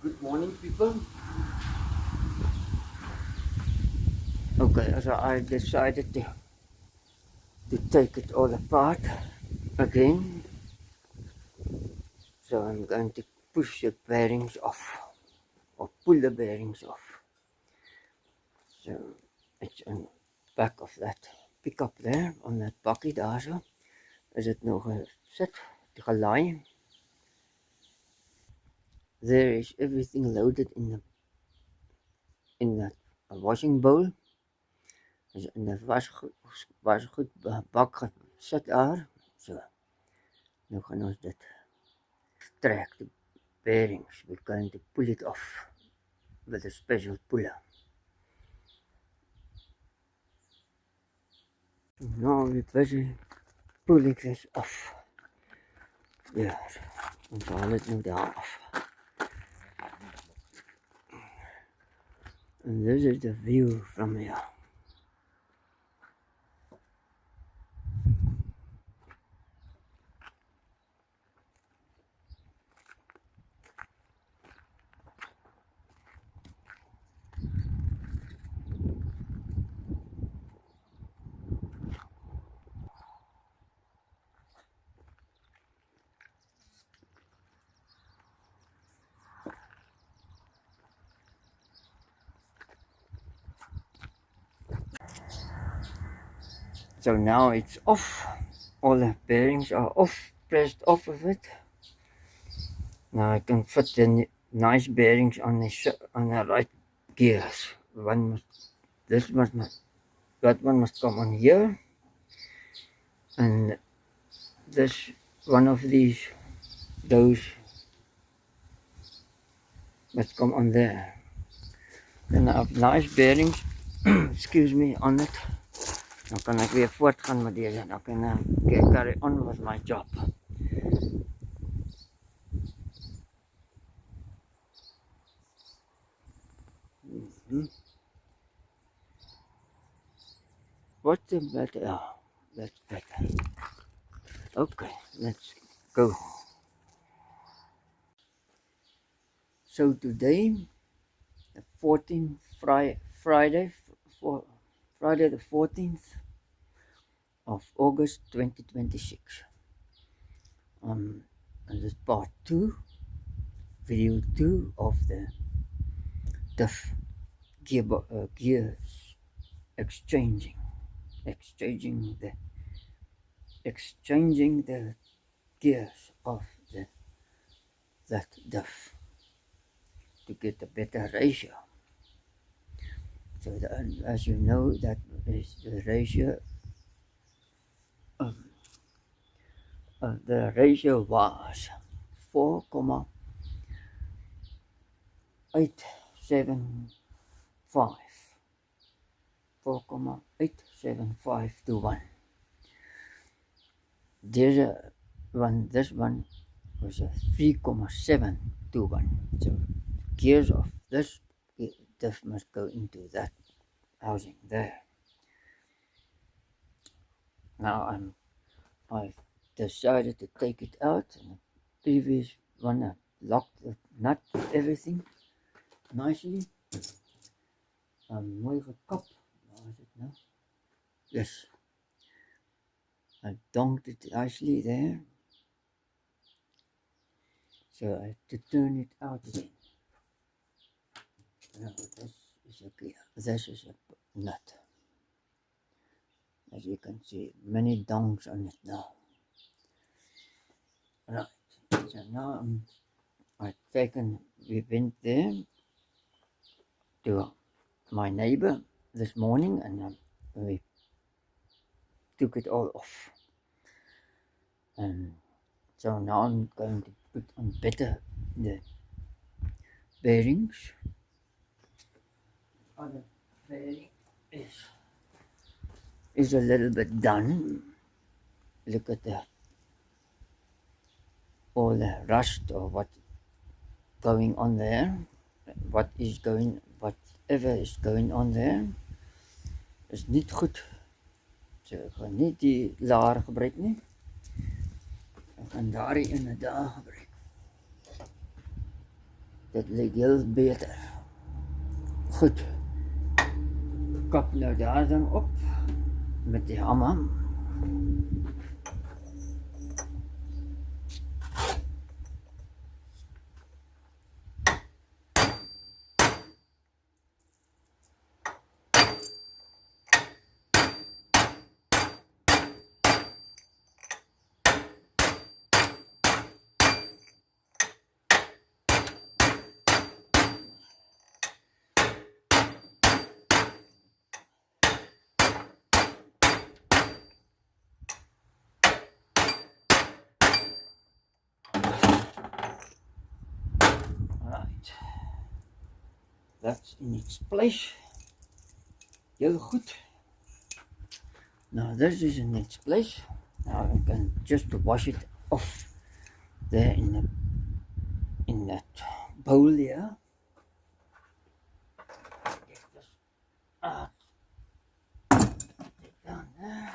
Good morning, people. Okay, so I decided to take it all apart again. So I'm going to push the bearings off, or pull the bearings off. So it's on the back of that pickup there, on that bakkie daar so. Is it nog gesit, gelaai. There is everything loaded in that washing bowl. Is in the wasgoed bak gesit daar. So nou gaan ons dit trek the bearings. We're going to pull it off with a special puller. Now we're busy pulling this off. Yeah, ons haal dit nou daar af. And this is the view from here. So now it's off. All the bearings are off, pressed off of it. Now I can fit the nice bearings on the right gears. That one must come on here, and this one of those must come on there. Then I have nice bearings, excuse me, on it. Dan kan ek weer voortgaan met deze. Dan kan ek carry on with my job. What's the better? Oh, that's better. Okay, let's go. So today, the 14th Friday the 14th of August 2026. And this is part 2, video 2 of the DIF gears exchanging the gears of that DIF to get a better ratio. So as you know, that is the ratio the ratio was 4.875 to 1. This one was a 3.7 to 1. So gears of this DIF must go into that housing there. Now I've decided to take it out, and the previous one I locked the nut and everything nicely. Mooi gekap. Waar is it now? Yes. I donked it nicely there. So I have to turn it out again. Now this is a gear. This is a nut. As you can see, many dongs on it now. Right. So now we went there to my neighbor this morning, and we took it all off. And so now I'm going to put on better the bearings. Other bearing is a little bit done. Look at that. All the rust or what going on there. Whatever is going on there is niet goed. So ek gaan nie die laar gebruik nie. Ek gaan daardie ene daar gebruik. Dit lyk heel beter. Goed. Kap nou daar dan op met die hamer. Right. That's in its place. Heel goed. Now this is in its place. Now I can just wash it off there in that bowl here. Get this out. Down there.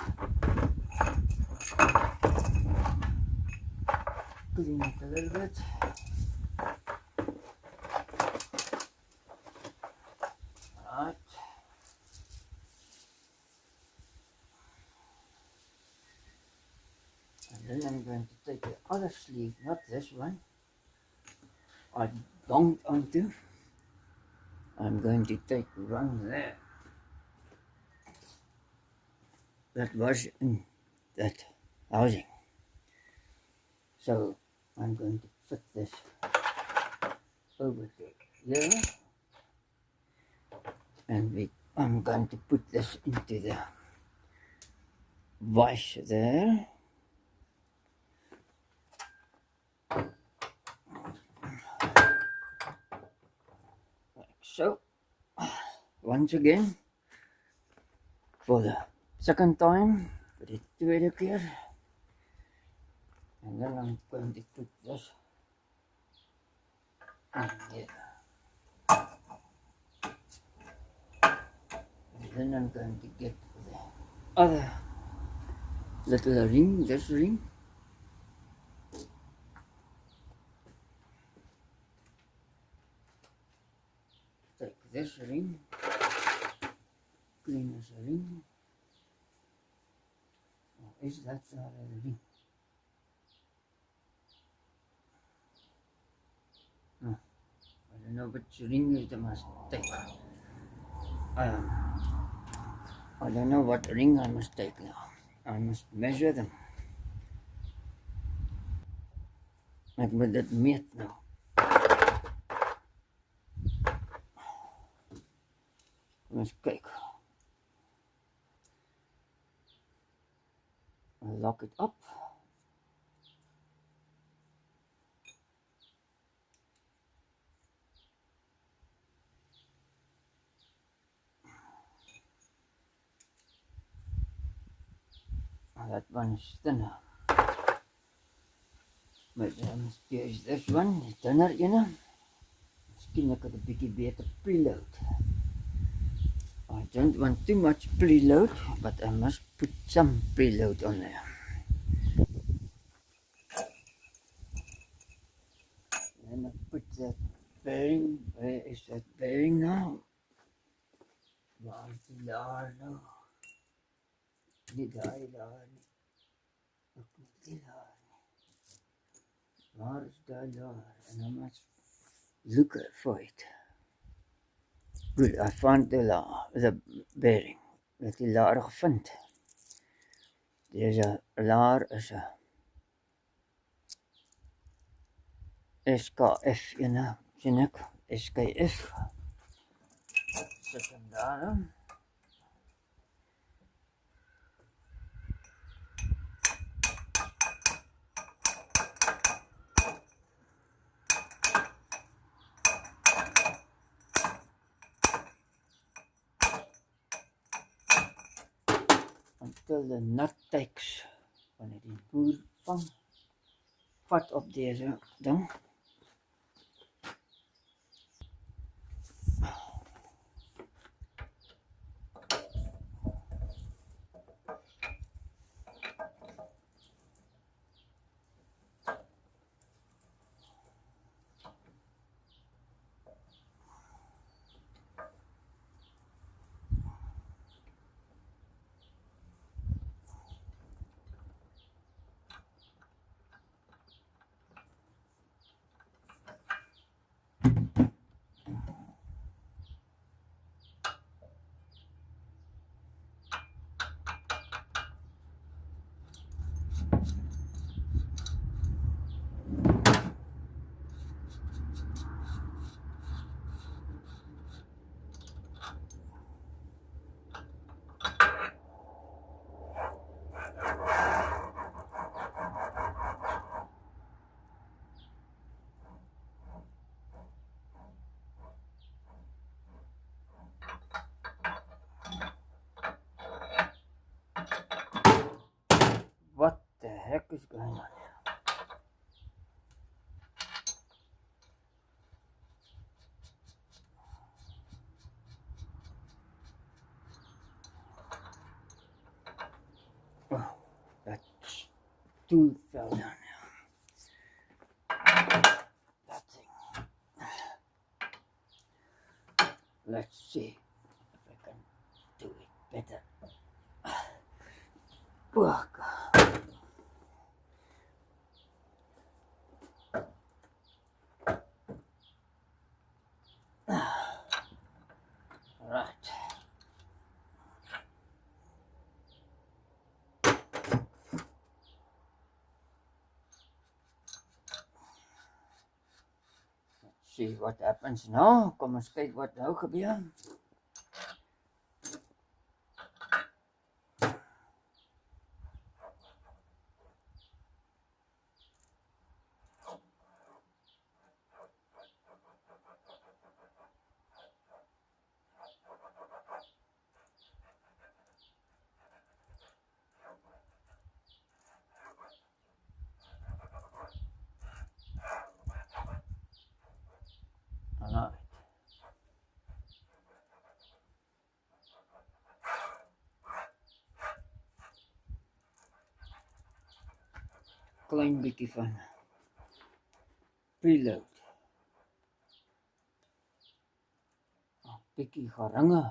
Clean it a little bit. Right. And then I'm going to take the other sleeve, not this one. I bonged onto. I'm going to take one there. That was in that housing. So I'm going to fit this over to here. And I'm going to put this into the wash there. Like so. Once again, for the second time, put it tweede keer. And then I'm going to put this in here. And then I'm going to get the other little ring, this ring. Take this ring, clean this ring. Or is that not a ring? No, I don't know which ring is the mistake. I don't know what ring I must take now. I must measure them. Ek moet dit meet nou. Let's kyk. I'll lock it up. That one is thinner. But I must use this one, the thinner ene. Miskien ek het 'n bietjie beter preload. I don't want too much preload, but I must put some preload on there. Then I put that bearing. Where is that bearing now? Where's the laar now? Die daai laar nie. Ook nie die laar nie. Waar is die laar? And I must look for it. Good, I found the bearing. Dat die laar gevind. Deze laar is 'n SKF ene, sien ek, SKF. Sit hem daar. Until the nut takes, wanneer die boer vang, vat op deze ding. is going on here? Oh, that tool fell down here. That thing. Let's see if I can do it better. Oh, God. Right. Let's see what happens now. Kom ons kyk wat nou gebeur. Alright. Klein bietjie van preload. Bietjie geringe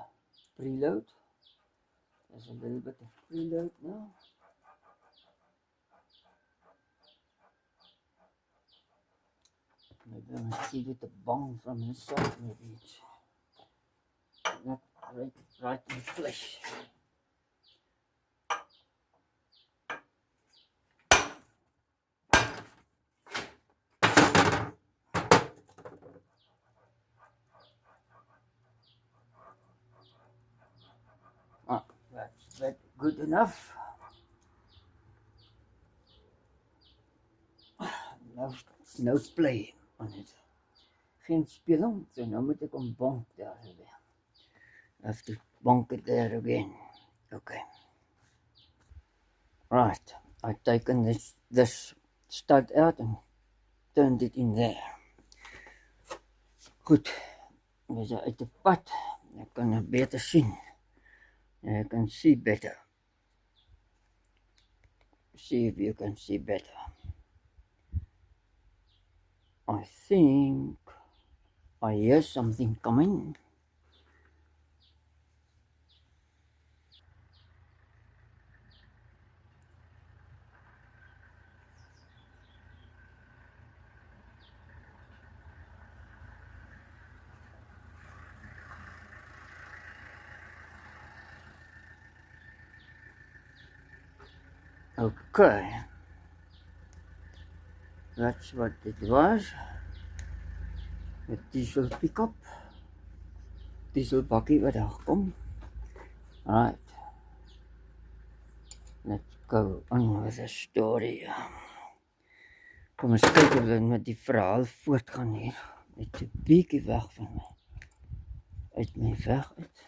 preload. There's a little bit of preload now. Maybe I must give it a bong from inside. Maybe it's not right in place. Ah, that's good enough. No play on it. Geen speling, so nou moet ek hom bonk daar weer. I have to bonk it there again. Okay. Right, I've taken this stud out and turned it in there. Goed, dis uit die pad. Ek kan nou beter sien. I can see better. See if you can see better. I think I hear something coming. Okay. That's what it was. The diesel pickup. Diesel bakkie wat daar kom. Right. Let's go on with the story. Kom ons kyk of dit met die verhaal voortgaan hier. Net 'n bietjie weg van my. Uit my weg uit.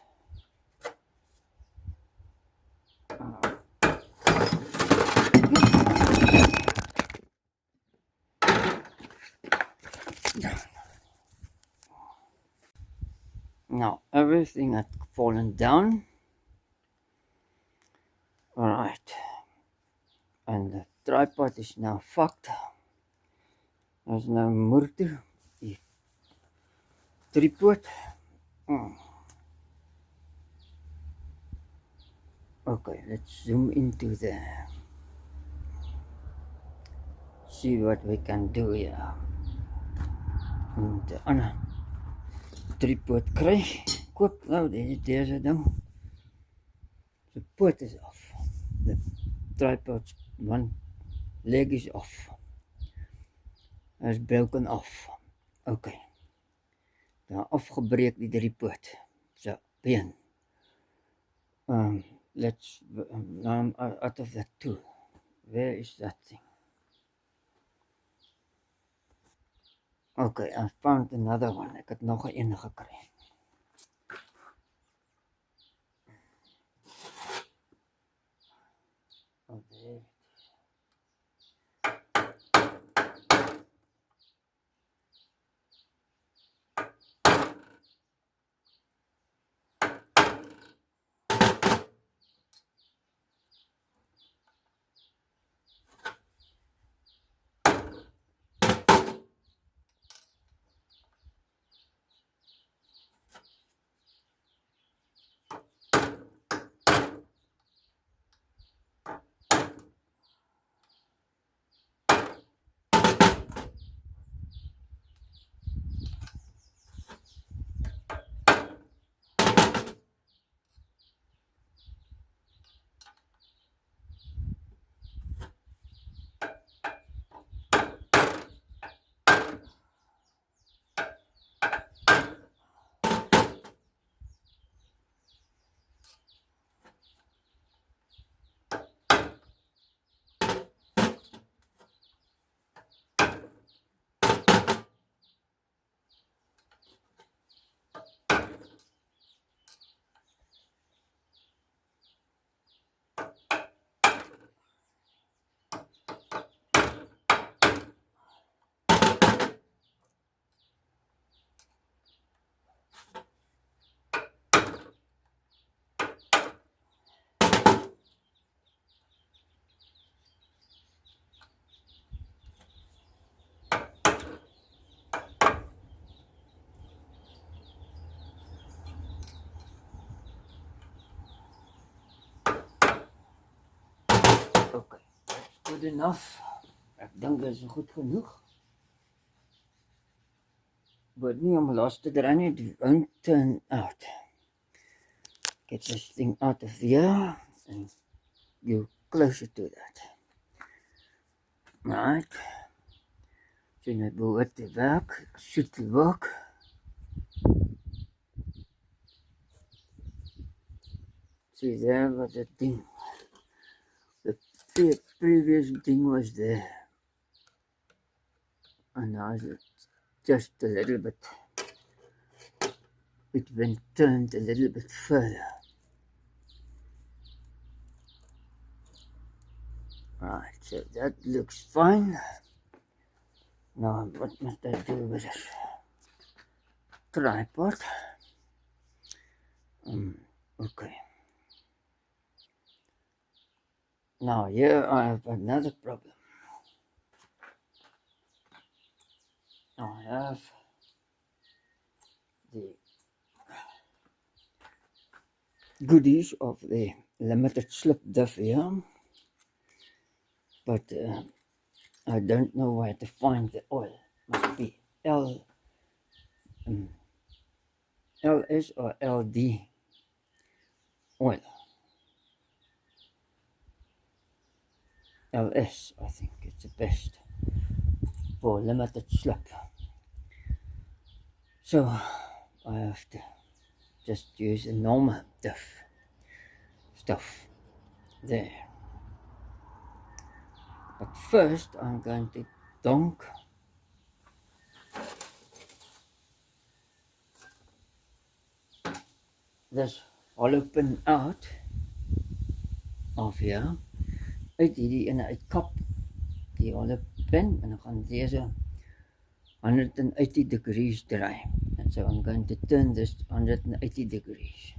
Now everything had fallen down. Alright. And the tripod is now fucked. There's no motor. Die tripod. Okay, let's zoom into there. See what we can do here. The ander tripod kry. Koop nou deze ding. The poot is off. The tripod's one leg is off. It's broken off. Okay. Daar afgebreek die tripod. So, been. Let's now I'm out of that tool. Where is that thing? Okay, I found another one. Ek het nog 'n een gekry. Oh, there it is. good enough. Ek dink dit is goed genoeg. But nie om los te draai nie, it won't turn out. Get this thing out of here and you closer to that. Right. So net behoort te werk, should te werk. See, there was a thing. The previous thing was there. And now it's just a little bit. It went turned a little bit further. Right, so that looks fine. Now, what must I do with this tripod? Okay. Now, here I have another problem. I have the goodies of the limited slip diff here, but I don't know where to find the oil. Must be LS or LD oil. LS, I think it's the best for limited slip. So I have to just use a normal diff stuff there. But first I'm going to dunk this hollow pin out of here. Uit hierdie ene uitkap die hollow pin en dan gaan deze 180 degrees draai. And so I'm going to turn this 180 degrees.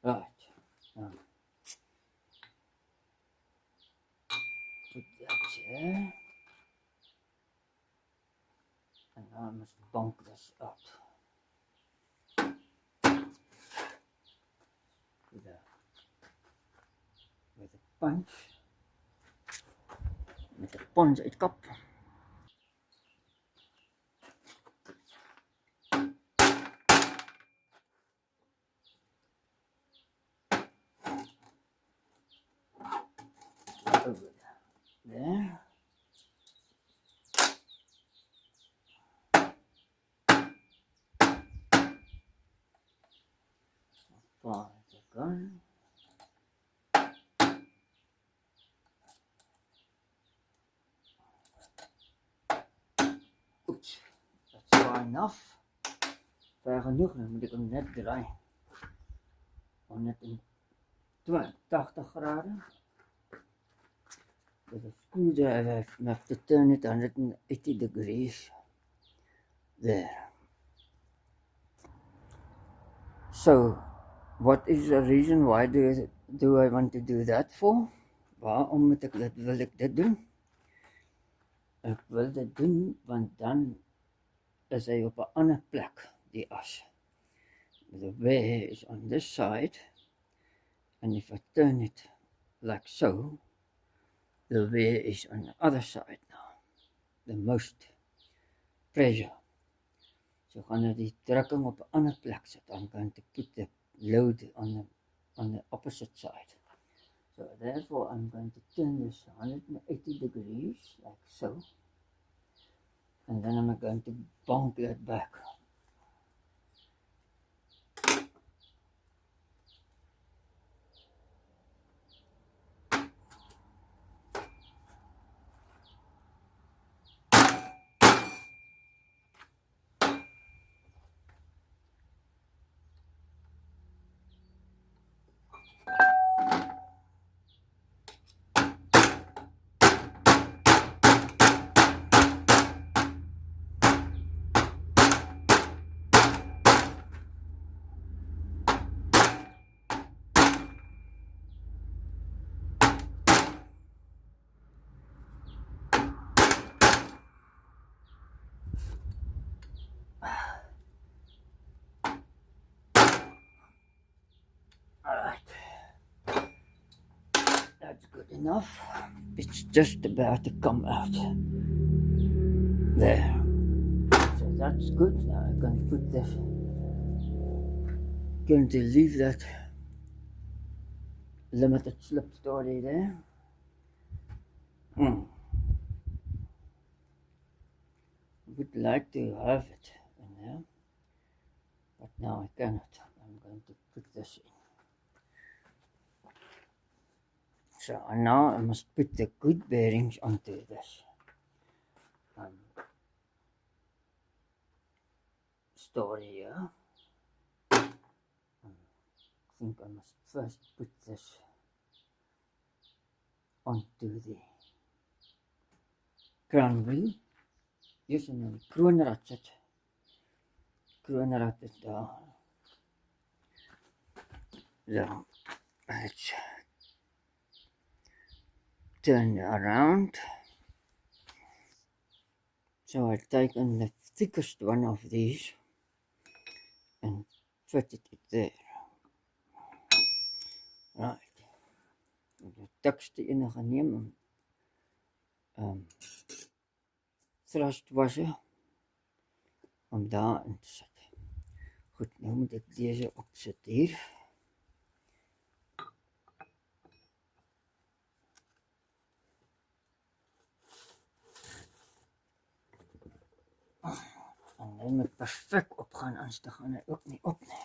Right. Put that here. And now I must bonk this up. With a punch. Met de punch uitkap. Over there. Fire the gun. Oops, that's far enough. Ver genoeg, dan moet ik hem net draaien. 180 graden. With a screwdriver, I have to turn it 180 degrees. There. So, what is the reason why do I want to do that for? Waarom wil ik dit doen? Ik wil dit doen, want dan is hy op 'n ander plek, die as. The wear is on this side, and if I turn it like so, the wear is on the other side now. The most pressure. So gaan I die drukking op 'n ander plek sit. I'm going to put the load on the opposite side. So therefore I'm going to turn this 180 degrees like so. And then I'm going to bonk that back. enough. It's just about to come out. There. So that's good. Now I'm going to put this. Going to leave that limited slip story there. Would like to have it in there, but now I cannot. I'm going to put this in. So now I must put the good bearings onto this story here. I think I must first put this onto the crown wheel. Yes, en dan die kroonrad sit. Kroonrad is daar. So, let's turn around. So I've taken the thickest one of these and fit it there. Right. Die dikste ene geneem om thrust washer om daar in te sit. Goed, nou moet ek deze opsit hier. En hy moet perfect opgaan, anders dan gaan hy ook nie op nie.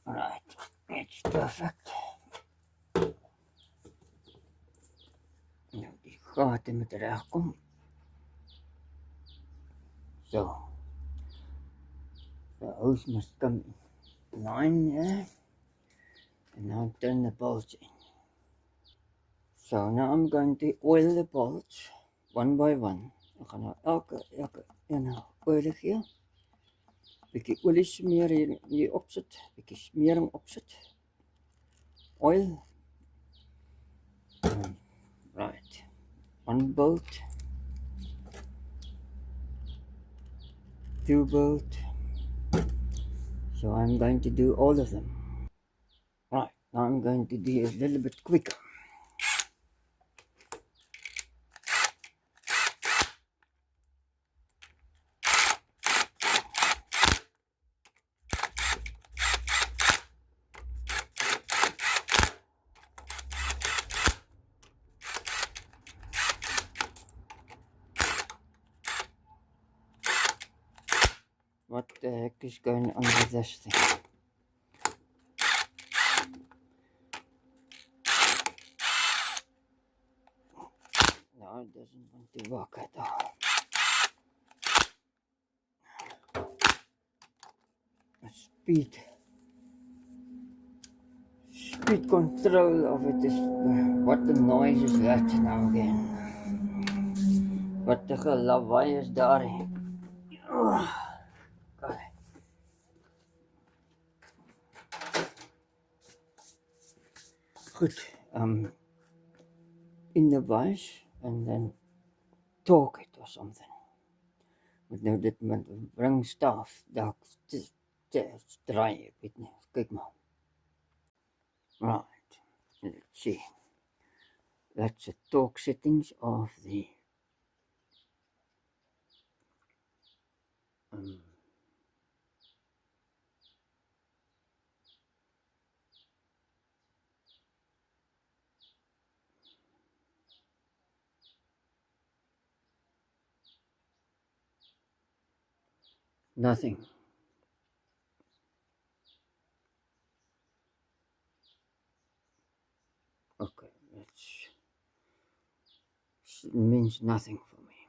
Alright, it's perfect. Nou, die gate moet regkom. So. The hose must come in line there. And now turn the bolts in. So now I'm going to oil the bolts one by one. Ek gaan nou elke ene olie gee. Bietjie olie smeer hier opsit, bietjie smering opsit. Oil. Right. One bolt. Two bolt. So I'm going to do all of them. Right, now I'm going to do a little bit quicker. What the heck is going on with this thing? No, it doesn't want to work at all. Speed control of it is... What the noise is that now again? Wat 'n gelawaai is daar. Goed, in the bush and then torque it or something. Moet nou dit met bring staaf, dalk draai, ek weet nie, kyk maar. Right, let's see. That's the torque settings of the nothing. Okay, that's means nothing for me.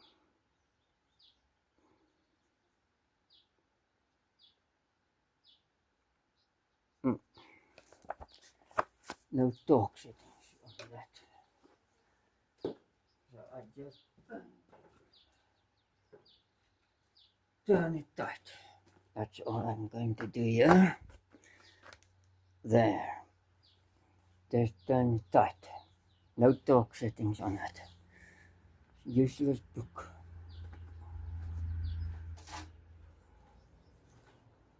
No torque settings on that. So I just turn it tight. That's all I'm going to do here. There. Just turn it tight. No torque settings on it. useless book.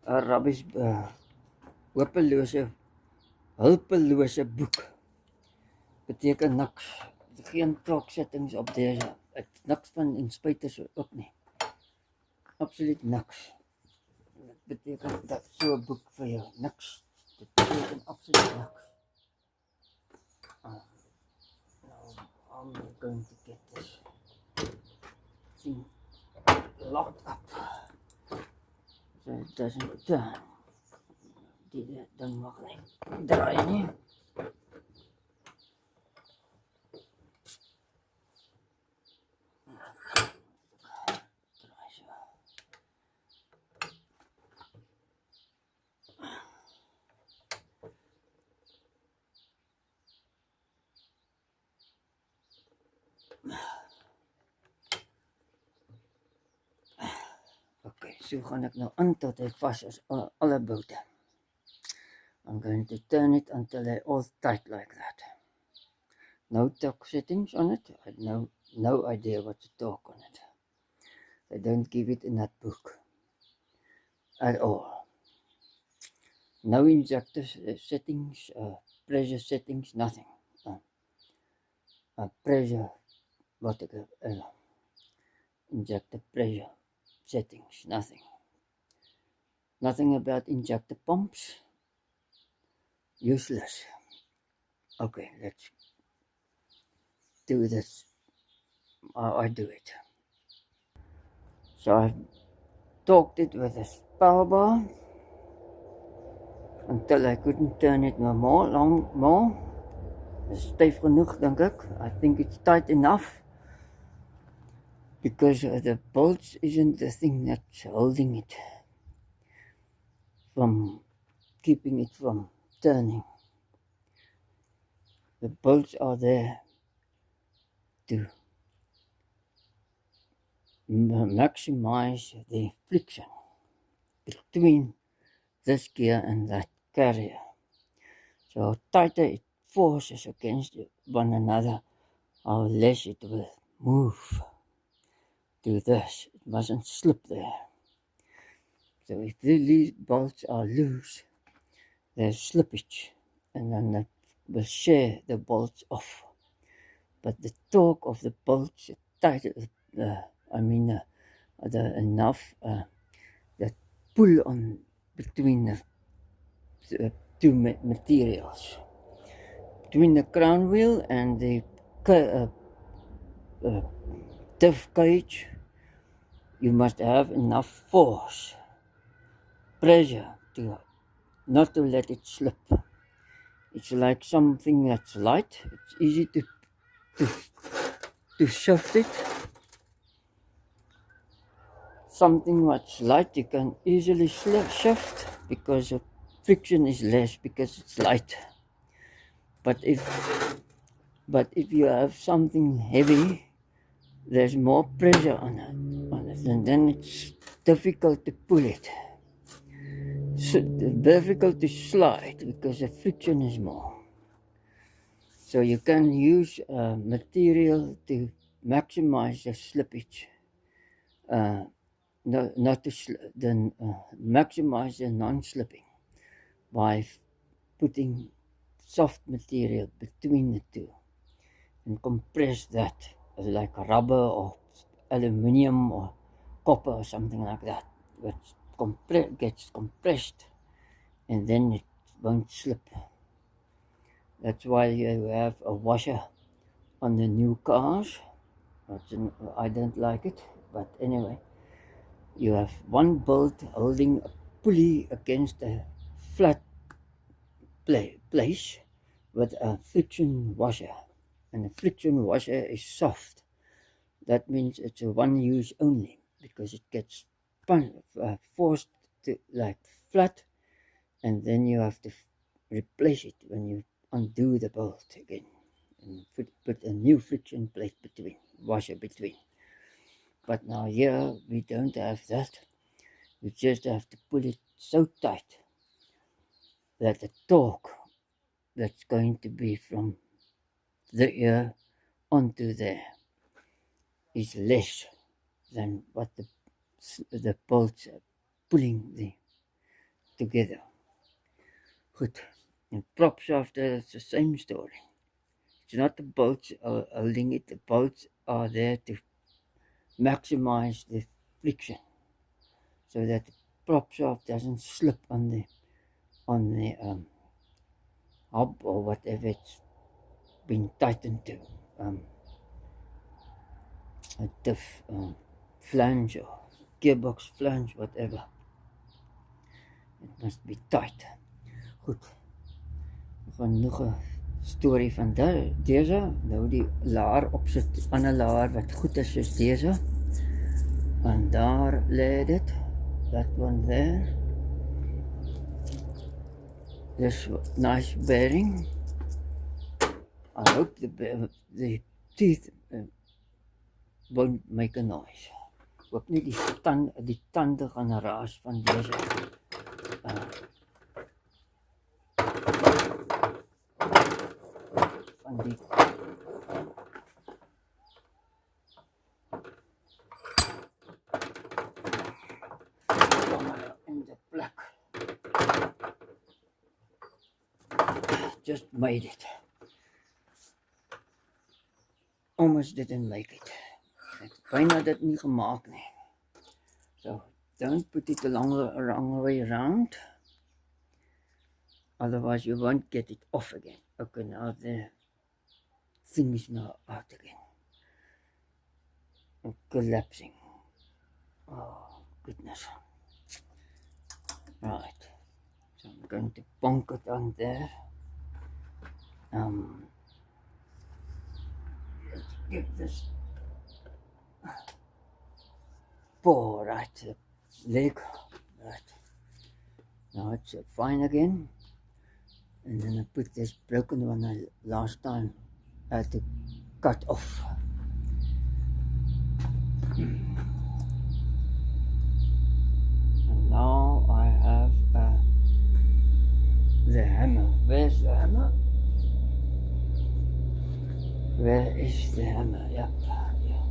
A rubbish, hulpelose boek. Beteken niks. Geen torque settings op deze. Het niks van inspuiters ook nie. Absoluut niks. Dat betekent dat zo'n boek voor jou niks. Dit betekent absoluut niks. Now I'm going to get this thing locked up so it doesn't turn. Die ding mag nie draai nie. Okay, so gaan ek nou aan tot hy vas is alle boute. I'm going to turn it until they're all tight like that. No torque settings on it. I have no idea what to torque on it. They don't give it in that book at all. No injector settings, pressure settings, nothing. Pressure, what injector pressure settings, nothing. Nothing about injector pumps. Useless. Okay, let's do this. I do it. So I've torqued it with a power bar until I couldn't turn it no more. It's styf genoeg, dink ek. I think it's tight enough because the bolts isn't the thing that's holding it from keeping it from turning. The bolts are there to maximize the friction between this gear and that carrier. So tighter it forces against one another, how less it will move to this. It mustn't slip there. So if these bolts are loose, there's slippage, and then that will share the bolts off. But the torque of the bolts, tighter, enough that pull on between the two materials, between the crown wheel and the diff cage. You must have enough force, pressure not to let it slip. It's like something that's light. It's easy to shift it. Something that's light you can easily shift because the friction is less because it's light. But if you have something heavy, there's more pressure on it, and then it's difficult to pull it. So difficult to slide because the friction is more. So you can use material to maximize the slippage, maximize the non-slipping by putting soft material between the two and compress that like rubber or aluminium or copper or something like that, which gets compressed and then it won't slip. That's why you have a washer on the new cars. I don't like it, but anyway, you have one bolt holding a pulley against a flat place with a friction washer, and the friction washer is soft. That means it's a one use only because it gets forced to like flat, and then you have to replace it when you undo the bolt again and put a new friction plate washer between. But now here we don't have that. We just have to pull it so tight that the torque that's going to be from the ear onto there is less than what the bolts are pulling them together. Good. And prop shaft, it's the same story. It's not the bolts are holding it. The bolts are there to maximize the friction, so that the prop shaft doesn't slip on the hub or whatever it's been tightened to. A diff, flange or gearbox flange, whatever. It must be tight. Goed. We gaan nog 'n storie van deze. Nou die laar opsit, die ander laar wat goed is soos deze. En daar lê dit. That one there. This nice bearing. I hope the teeth won't make a noise. Hoop nie die tande gaan raas van deze. Van die in the plek. Just made it. Almost didn't make it. Ek byna dit nie gemaak nie. So don't put it a long way around. Otherwise you won't get it off again. Okay, now the thing is now out again. And collapsing. Oh goodness. Right. So I'm going to bonk it on there. Let's give this paw right to the leg. Right. Now it's fine again. And then I put this broken one I last time had to cut off. And now I have the hammer. Where's the hammer? Where is the hammer? Yep. Yeah.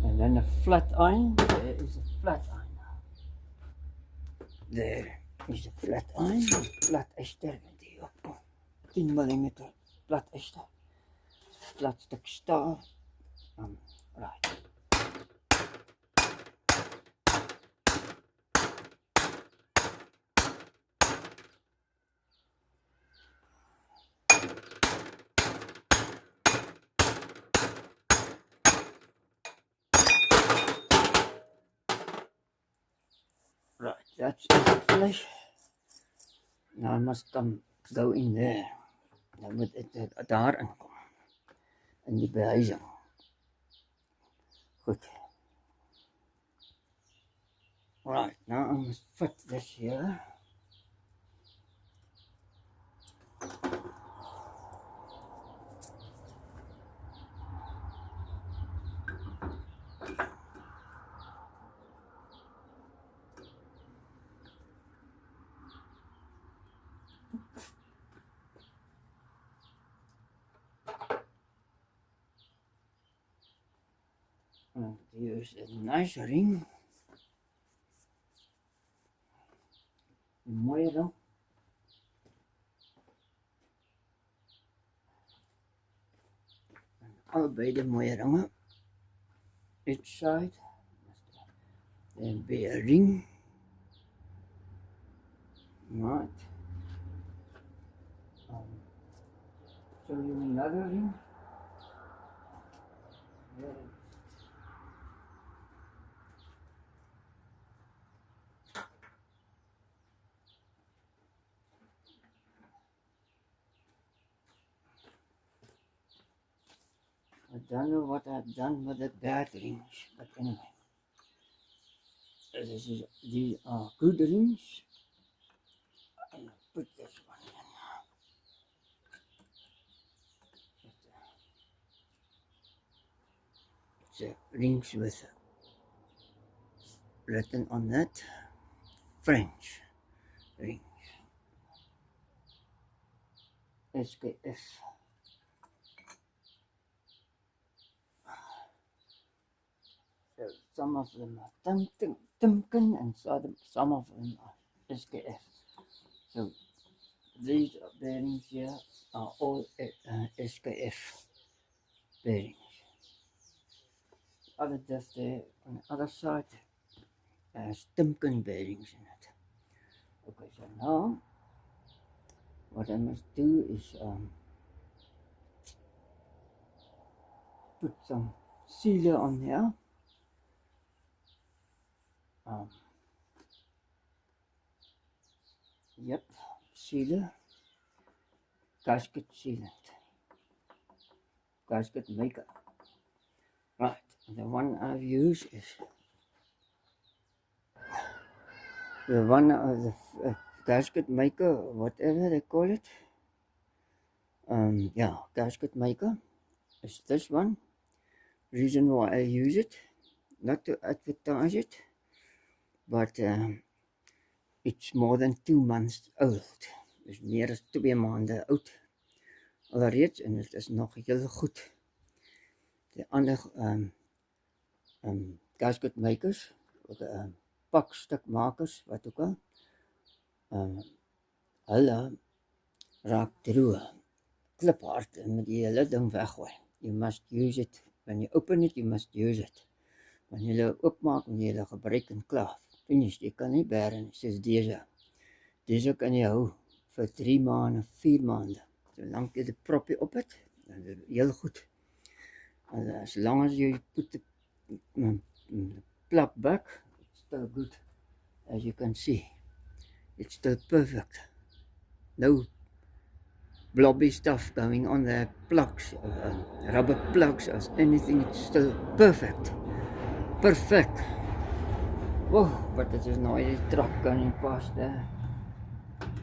And then a flat iron. There is a flat iron. There is a flat iron. Flat yster met die op 10 mm flat yster. Flat stuk staal. Right. Right, that's it finish. Now I must go in there. Nou moet dit daar inkom. In die behuizing. Goed. Right, now I must fit this here. And use a nice ring. Een mooie ring. En albei de mooie ringen. Each side. Then be a ring. Right. Show you another ring. There. I don't know what I've done with the bad rings, but anyway. These are good rings. I'll put this one in. It's rings with written on that French rings. SKF. some of them are Timken and some of them are SKF. So these bearings here are all SKF bearings. Other just there on the other side has Timken bearings in it. Okay, so now what I must do is put some sealer on here. Yep, sealer, gasket sealant, gasket maker. Right, the one I've used is the one of the gasket maker, whatever they call it. Yeah, gasket maker is this one. Reason why I use it, not to advertise it, but it's more than 2 months old. Is meer as 2 maande oud alreeds en dit is nog heel goed. Die ander gasket makers, pakstukmakers, wat ook al, hulle raak droog, kliphard en moet die hele ding weggooi. You must use it. When you open it, you must use it. Wanneer jy oopmaak en jy gebruik en klaar, finish, jy kan nie bære nie, soos deze. Deze kan jy hou vir 3 maande, 4 maande. Solank jy die propie op het, dan is het heel goed. And as long as you put the plug back, it's still good. As you can see, it's still perfect. No blobby stuff going on the plugs, rubber plugs or anything. It's still perfect. Perfect. Whoa, but it is nou die trok kan nie pas daar.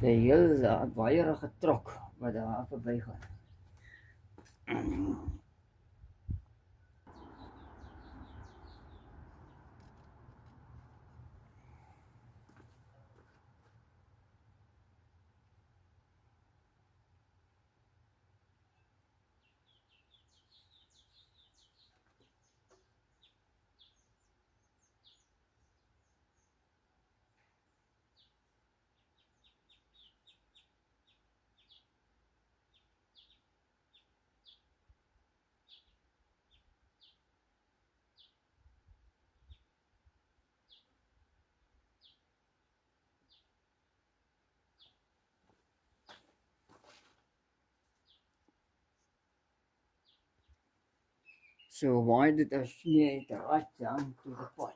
Die hele waaierige trok wat daar verby gaan. So why did I smear it right down to the point?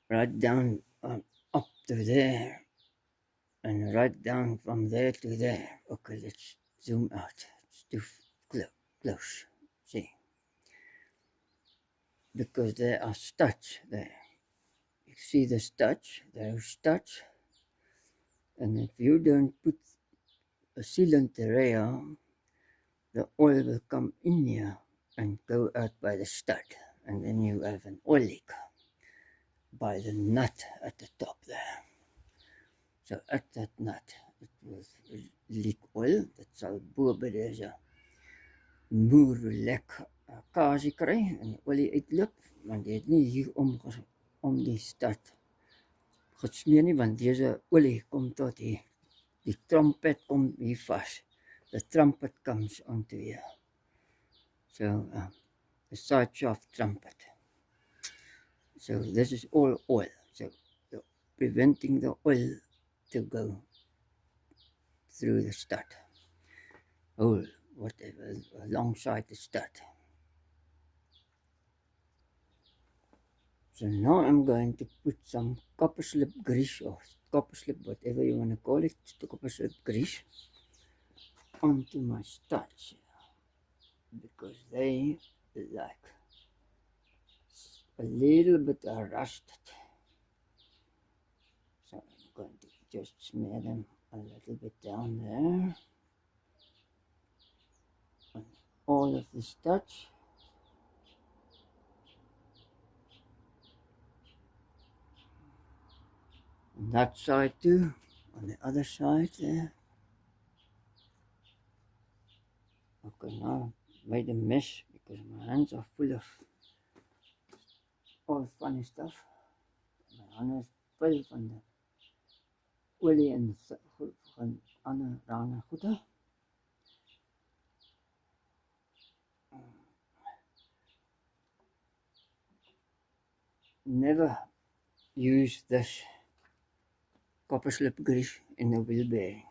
Right down up to there. And right down from there to there. Okay, let's zoom out. It's too close. See? Because there are studs there. You see the studs? There are studs. And if you don't put a sealant there, the oil will come in here and go out by the stud. And then you have an oil leak by the nut at the top there. So at that nut, it will leak oil. Dat sal bo by deze moerlek kasie kry en die olie uitloop, want jy het nie hier om die stud gesmeer nie, want deze olie kom tot hier. Die trumpet kom hier vast. The trumpet comes onto here. So the side shaft trumpet. So this is all oil. So preventing the oil to go through the stud. Hole, whatever, alongside the stud. So now I'm going to put some copper slip grease or copper slip, whatever you want to call it, copper slip grease onto my studs because they like a little bit rusted. So I'm going to just smear them a little bit down there on all of the studs. On that side too, on the other side there. Okay, now I made a mess because my hands are full of all funny stuff. My hande is vol van die olie en van ander rare goede. Never use this copper slip grease in a wheel bearing.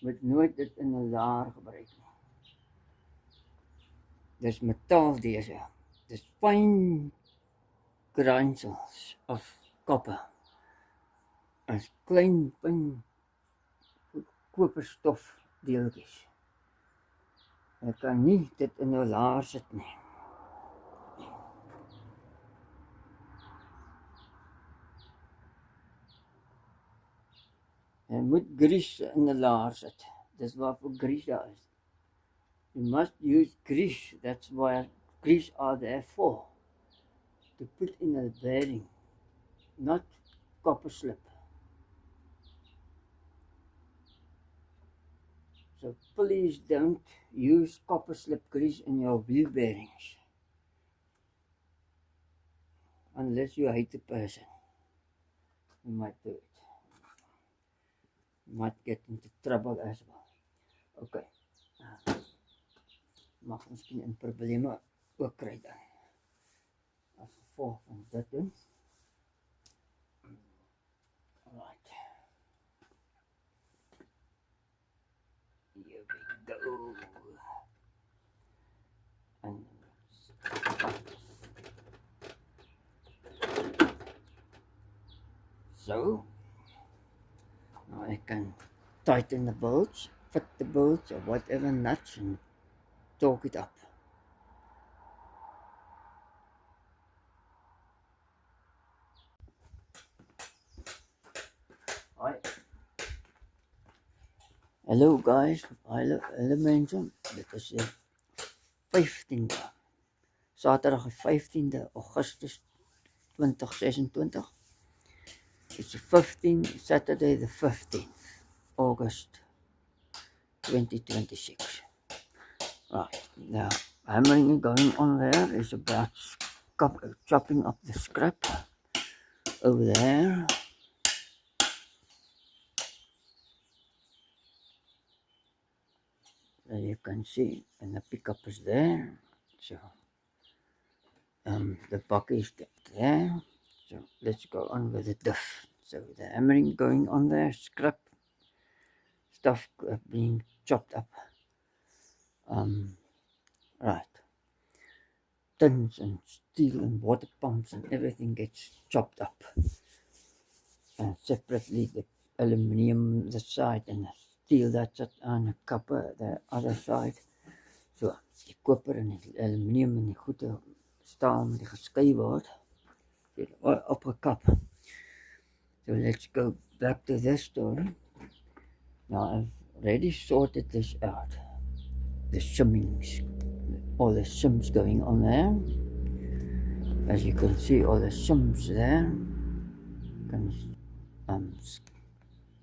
Moet nooit dit in 'n laar gebruik nie. Dis metaal deze. Dis fyn granules of copper. As klein fyn koperstof deeltjies. Jy kan nie dit in 'n laar sit nie. Jy moet grease in 'n laar sit. Dis waarvoor grease daar is. You must use grease. That's why grease are there for. To put in a bearing, not copper slip. So please don't use copper slip grease in your wheel bearings. Unless you hate the person. You might do it. You might get into trouble as well. Okay. Mag miskien in probleme ook kry dan. As gevolg van dit doen. Alright. Here we go. And so, now I can tighten the bolts, fit the bolts or whatever nuts and torque it up. Hi. Hello guys, hello mense. Dit is die 15de. Saterdag die 15de Augustus 2026. It's the 15th, Saturday the 15th August 2026. Right, now hammering going on there is about chopping up the scrap over there. As you can see, and the pickup is there. So the bucket is there. So let's go on with the diff. So the hammering going on there, scrap stuff being chopped up. Right. Tins and steel and water pumps and everything gets chopped up. And separately the aluminium the side and the steel that's on the copper the other side. So die koper en die aluminium en die goede staal met die geskei word. Opgekap. So let's go back to this story. Now I've already sorted this out. The shimmings, all the shims going on there. As you can see, all the shims there.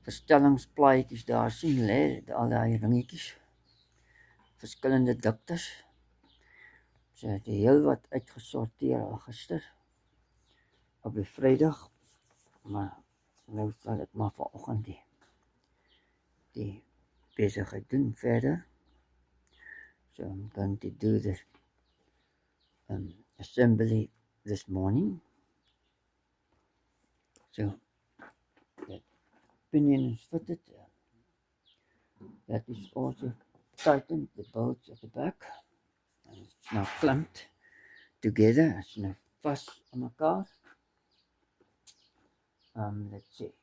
Verstellingsplaatjies daar sien lê, al daai ringetjies. Verskillende diktes. So het heel wat uitgesorteer al gister. Op die Vrydag, maar nou sal ek maar vanoggend die besigheid doen verder. So I'm going to do this assembly this morning. So that pinion is fitted. That is also tightened, the bolts at the back. And it's now clamped together. It's now fast on my car. Let's see.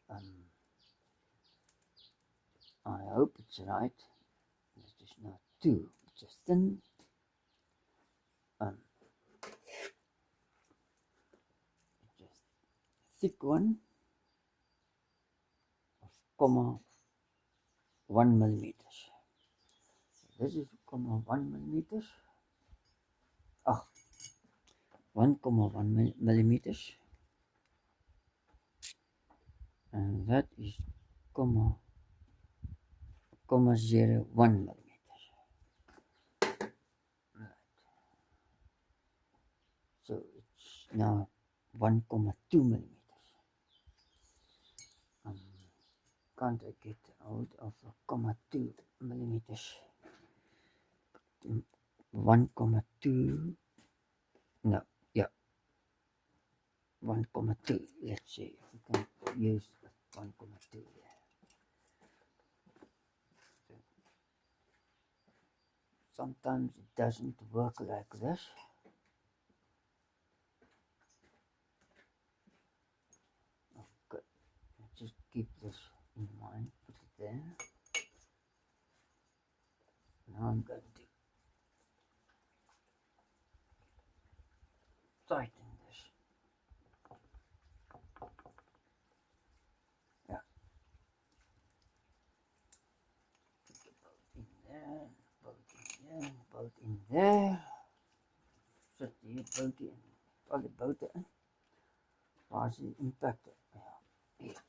I hope it's right. It's just not too. It's a thin. It's a thick one of 0.1 millimeters. This is 0.1 millimeters. 1.1 millimeters. And that is 0.1 0.01 millimeters. Right. So it's now 1.2 millimeters. Can't I get out of a 0.2 millimeters? 1.2, no, yeah, 1.2. Let's see if we can use 1.2 there. So sometimes it doesn't work like this. Okay, let's just keep this in mind, put it there. Now I'm going to tighten this. Yeah. Put the bolt in there, bolt in there, bolt in there. Zet die bolt in. Al die bolte in. Waar is die impactor? Ja, hier.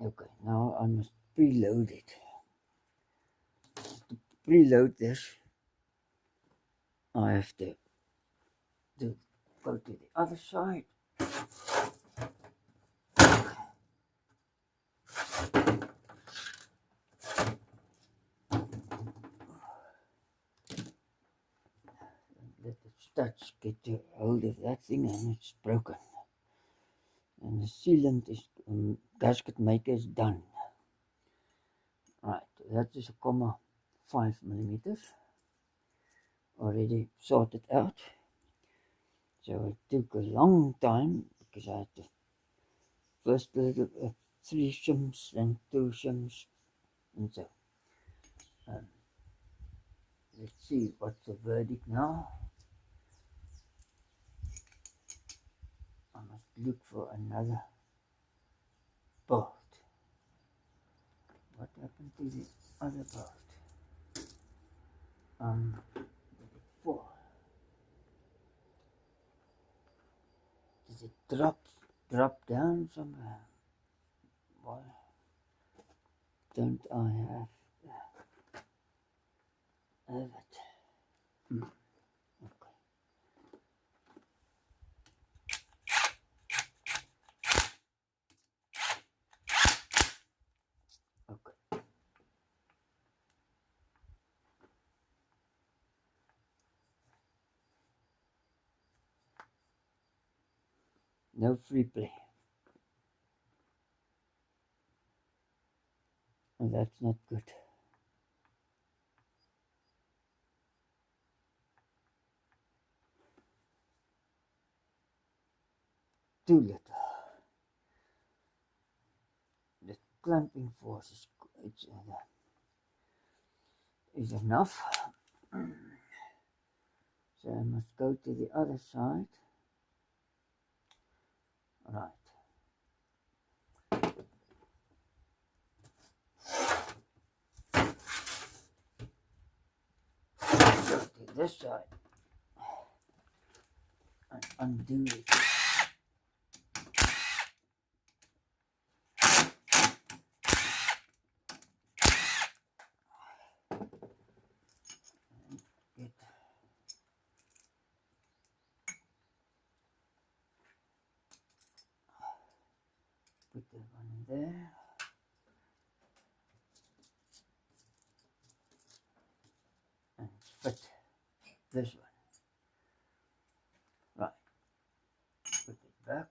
Okay, now I must preload it. To preload this, I have to go to the other side. Let the studs get to hold of that thing and it's broken. And the sealant is, gasket maker is done. Right, that is a 0.5 millimeters. Already sorted out. So it took a long time because I had to first a little 3 shims and 2 shims and so. Let's see what's the verdict now. I must look for another bolt. What happened to the other bolt? Did it fall? Does it drop down somewhere? Why don't I have it? Okay. Okay. No free play. Oh, that's not good. Too little. The clamping force is enough. So I must go to the other side. Right. Go to this side and undo it. Put that one in there. And fit this one. Right. Put it back.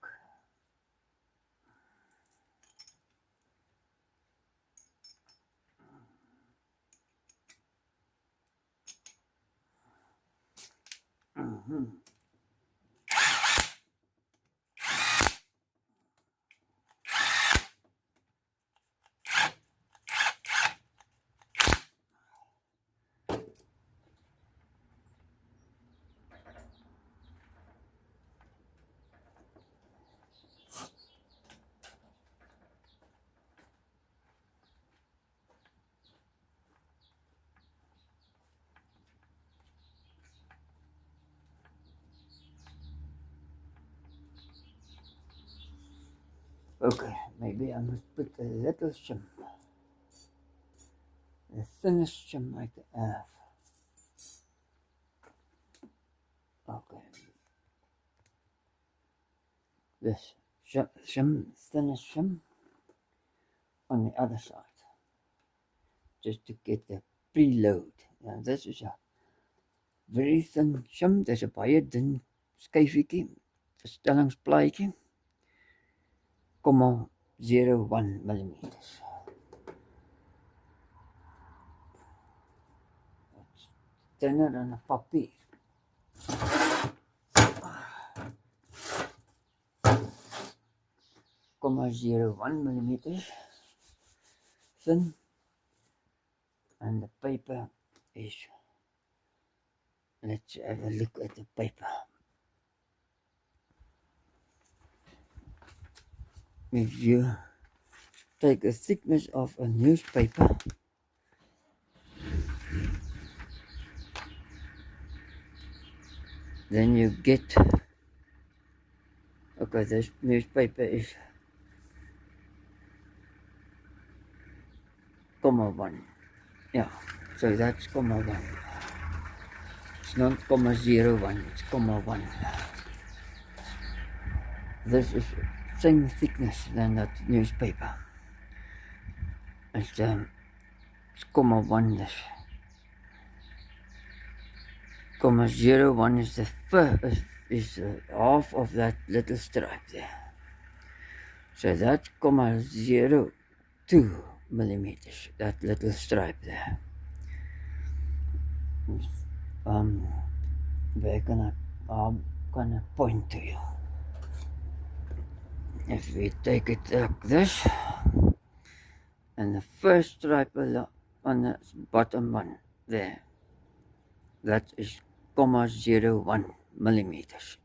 Okay, maybe I must put a little shim, the thinnest shim I can have. Okay, this shim, thinnest shim on the other side, just to get the preload. Now this is a very thin shim. There's a baie dun skyfiekie, verstellingsplaatjie, 0.01 millimeters. It's thinner than a papier. 0.01 millimeters thin, and the paper is, let's have a look at the paper. If you take the thickness of a newspaper, then you get, okay, this newspaper is 0.1. Yeah, so that's 0.1. It's not 0.01, it's 0.1. This is same thickness than that newspaper. It's 0.1. This 0.01 is the first, is half of that little stripe there. So that's 0.02 millimeters, that little stripe there. Where can I point to you? If we take it like this, and the first stripe on the bottom one there, that is 0.01 millimeters.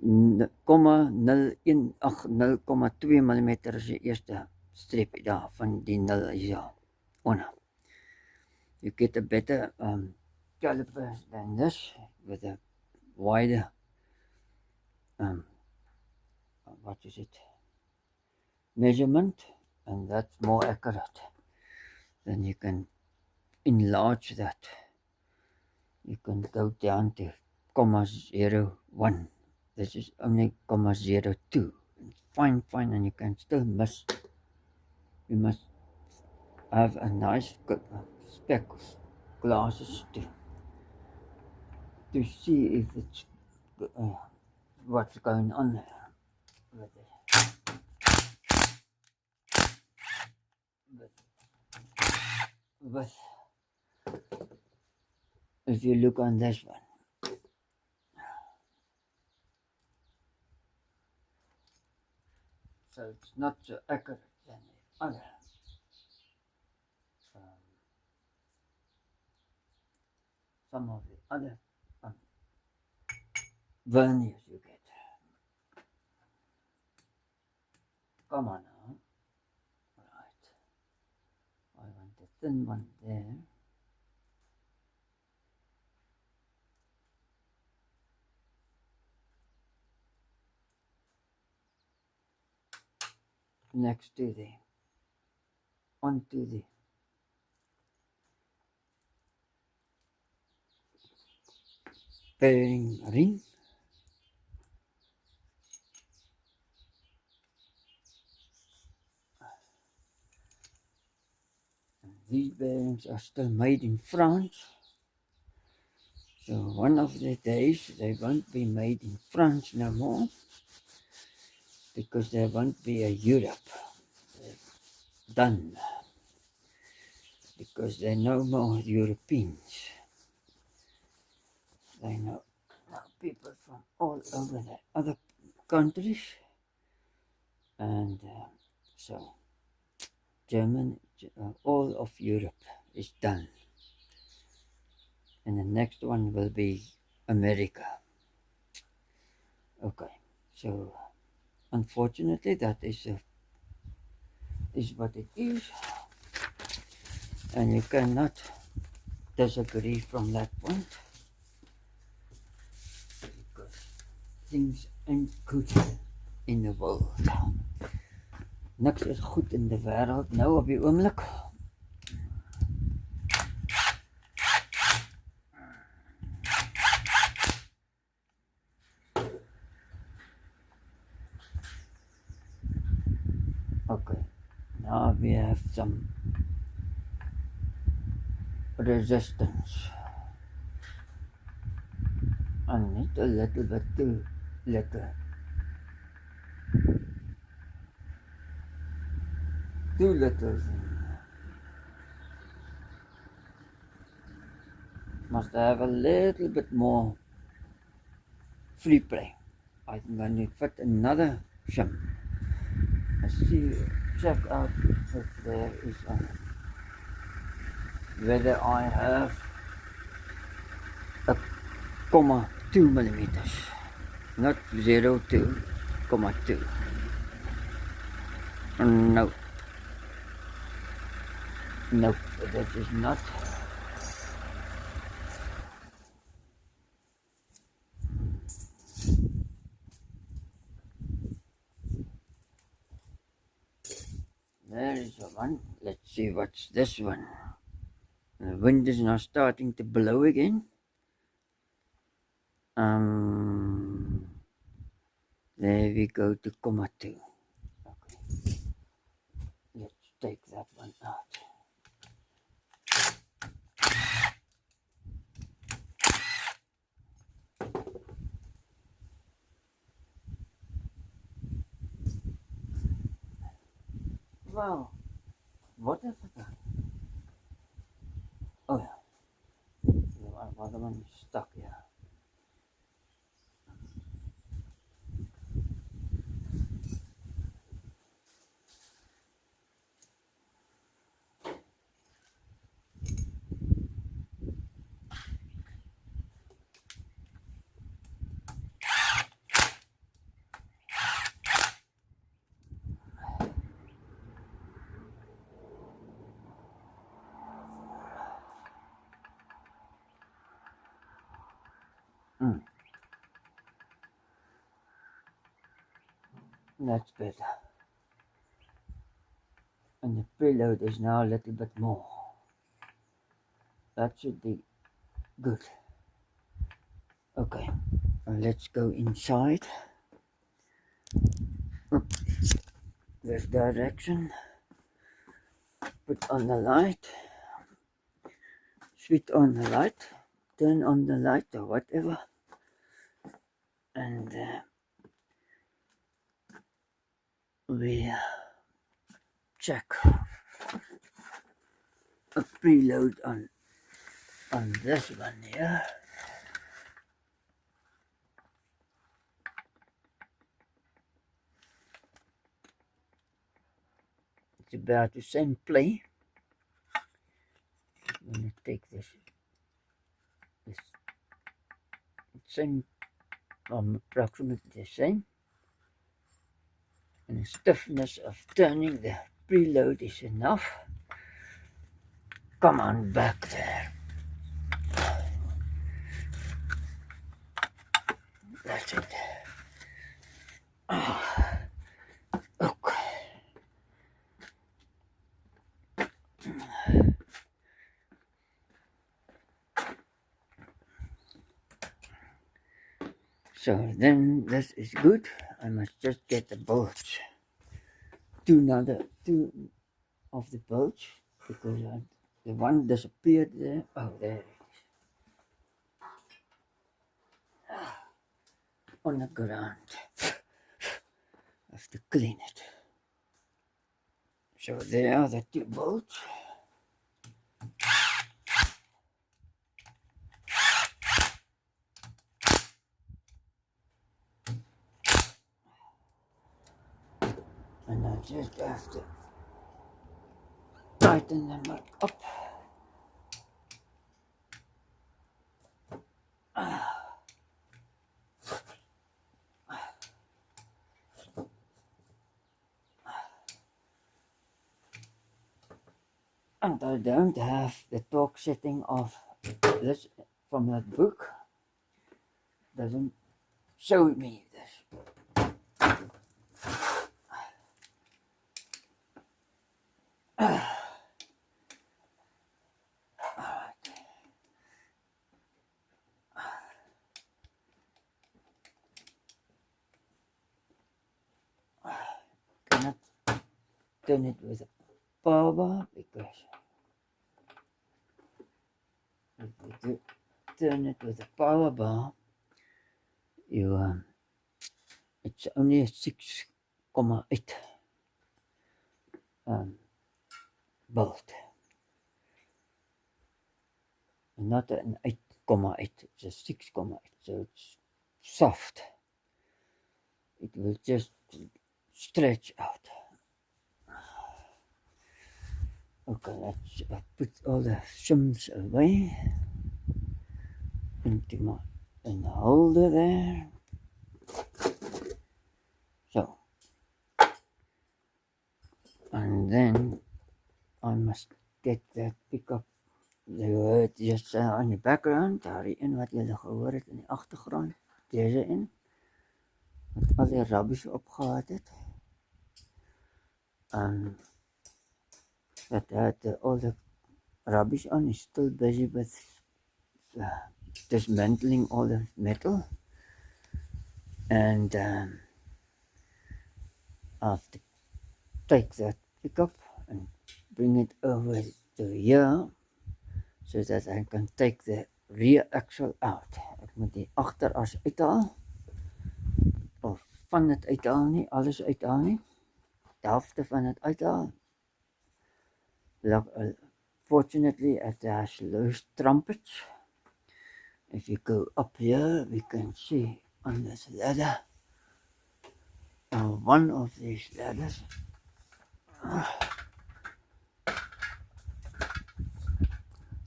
0.2 millimeter is die eerste streepie daar van die 0 is ja, onder. You get a better caliper than this with a wider what is it, measurement, and that's more accurate. Then you can enlarge that. You can go down to 0.01. This is only 0.02. Fine, and you can still miss. You must have a nice specs glasses to see if it's what's going on there with it. But if you look on this one, so it's not so accurate than the other. Some of the other verniers you get. Come on now. Right. I want the thin one there. Next to the, onto the bearing ring. And these bearings are still made in France. So one of the days they won't be made in France no more, because there won't be a Europe done, because there are no more Europeans. They know people from all over the other countries, and so German, all of Europe is done, and the next one will be America. Okay, so unfortunately that is what it is, and you cannot disagree from that point, because things ain't good in the world. Niks is goed in die wêreld nou op die oomblik. Okay, now we have some resistance. I need a little bit too little. Too little. Must have a little bit more free play. I think I need to fit another shim. Let's see, check out if there is whether I have a 0.2 millimeters, not 0.2, 0.2. No, nope, that is not. There is one. Let's see what's this one. The wind is now starting to blow again. There we go to 0.2. Okay. Let's take that one out. Wow, what is it? Oh yeah, the other one is stuck here. That's better. And the preload is now a little bit more. That should be good. Okay, let's go inside. This direction. Put on the light. Switch on the light. Turn on the light or whatever. And we check a preload on this one here. It's about the same play. I'm going to take this same, approximately the same. And the stiffness of turning the preload is enough. Come on back there. That's it. Okay. So then this is good. I must just get the bolts. Two of the bolts because the one disappeared there. Oh, there it is. On the ground. I have to clean it. So there are the two bolts. And I just have to tighten them up. And I don't have the torque setting of this from that book. Doesn't show me this. turn it with a power bar, because if you do turn it with a power bar, you it's only a 6,8 bolt, and not an 8,8. It's a 6,8, so it's soft. It will just stretch out. Okay, let's put all the shims away into in the holder there. So, and then I must get that pickup. You heard just on the background, daar een wat julle gehoor het in die agtergrond, deze in, wat al die rubbish opgehaald het. That had all the rubbish on, is still busy with dismantling all the metal, and I have to take that pickup and bring it over to here so that I can take the rear axle out. Ek moet die agteras uithaal, of van dit uithaal nie, alles uithaal nie, die helfte van dit uithaal. Fortunately, it has loose trumpets. If you go up here, we can see on this ladder, one of these ladders,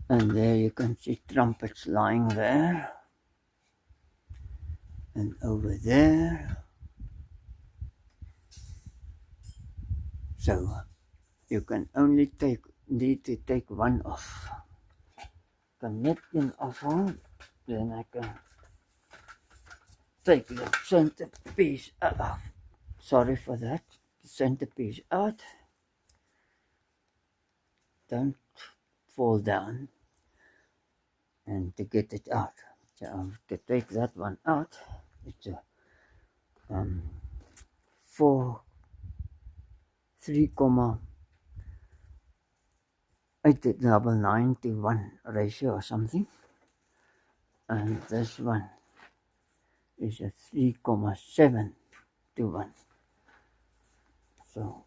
and there you can see trumpets lying there, and over there. So you can only need to take one off. Kan net een afhaal, then I can take the centerpiece out. Sorry for that. The centerpiece out. Don't fall down. And to get it out, so I have to take that one out. It's a 3,9 to 1 ratio or something, and this one is a 3,7 to 1. So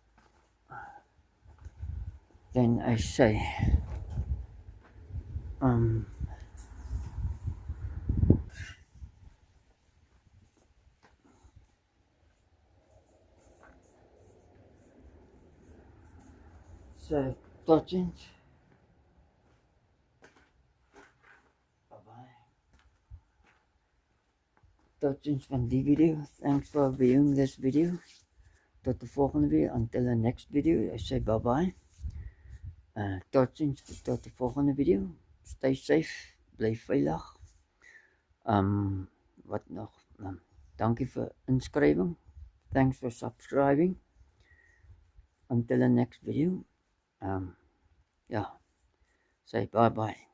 then I say so tot ziens. Tot ziens van die video. Thanks for viewing this video. Tot de volgende video. Until the next video, I say bye bye. Tot ziens, tot de volgende video. Stay safe, blijf veilig. Wat nog? Dankie vir inskrywing. Thanks for subscribing. Until the next video. Yeah. Say bye bye.